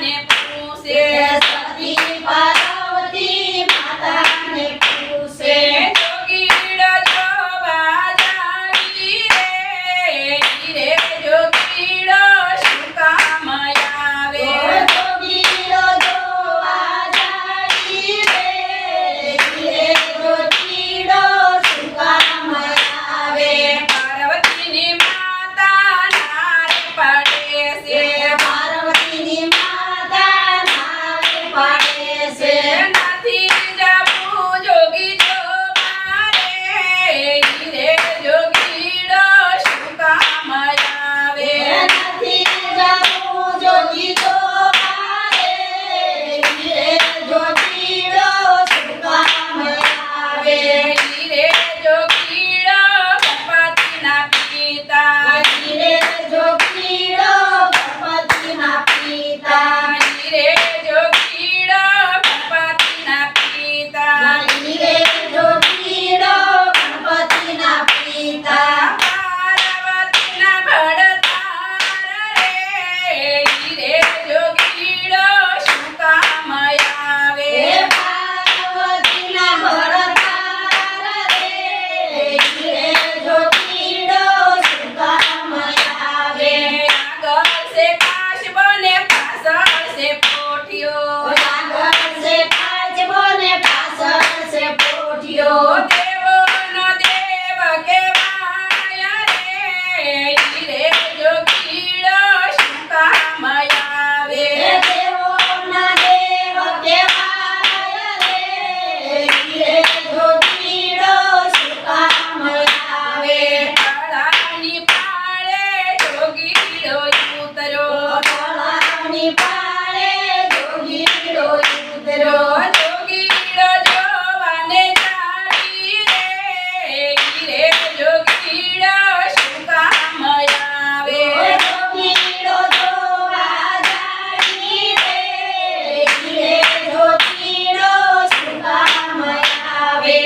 માતાને પૂછે સતી પાર્વતી માતાને પૂછે જોગીડો જોવા જાવી રે જોગીડો શું કામ આવે જોગીડો જોવા જાવી રે જોગીડો શું કામ આવે પાર્વતીની માતા નારે પડે છે પાર્વતીની માતા નારે પાડે છે નથી જવું જોગી જોવા રે જોગીડો શું કામ આવે નથી જવું જોગી જોવા રે જોગીડો શું કામ આવે રે જોગીડો ગણપતિના પિતા રે જોગીડો ગણપતિના પિતા રે જોગીડો ગણપતિના પિતા રે જોગીડો ગણપતિના પિતા પાર્વતીના ભડતાર રે જોગીડો શું કામ આવે પાર્વતીના ભરતાર રે જોગીડો શું કામ આવે આગળ છે કાશબો ને પાછળ છે પોઠિયો આગળ છે કાચબો ને પાછળ છે પોઠિયો દેવોનો દેવ કહેવાય રે જોગીડો શું કામ આવે દેવોના દેવ કહેવાય રે જોગીડો શું કામ આવે કળાની પાળે જોગીડો ઉતર્યો તળાવની પાળે જોગીડો ઉતર્યો જોગીડો જોવાને જાવી રે જોગીડો શું કામ આવે જોગીડો જોવા જાવી રે જોગીડો શું કામ આવે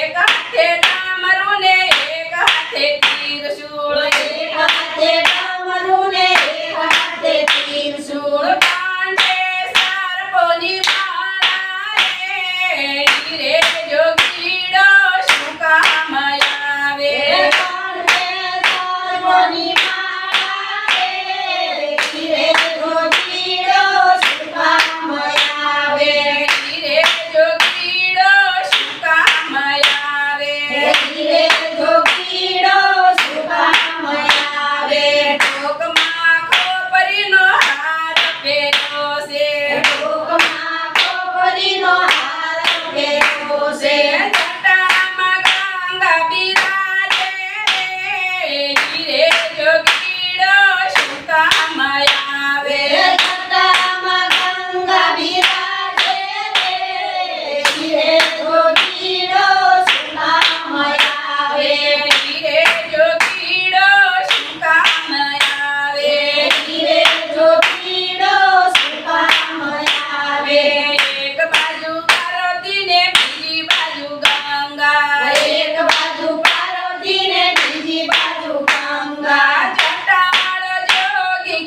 એક હાથે ડામરું ને એક હાથે ત્રિશૂળ એક હાથે ડમરું ને એક હાથે ત્રિશૂળ કાંઠે સર્પોની માળા રે જોગીડો શું કામ આવે કાંઠે સર્પોની માળા રે જોગીડો શું કામ આવે રે જોગીડો શું કામ આવે રે જોગીડો શું કામ આવે ટોકમાં ખોપરીનો હાર પહેર્યો છે ટોકમાં ખોપરીનો હાર પહેર્યો છે જટામાં ગંગા બિરાજે રે જોગીડો શું કામ આવે જટામાં ગંગા બિરાજે રે જોગીડો શું કામ આવે રે જોગીડો શું કામ આવે રે જોગીડો શું કામ આવે એક બાજુ પાર્વતી ને બીજી બાજુ ગંગા એક બાજુ પાર્વતી ને બીજી બાજુ ગંગા જટામાળ જોગી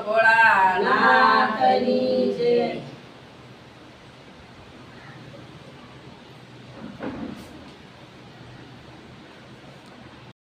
ભોળાનાથની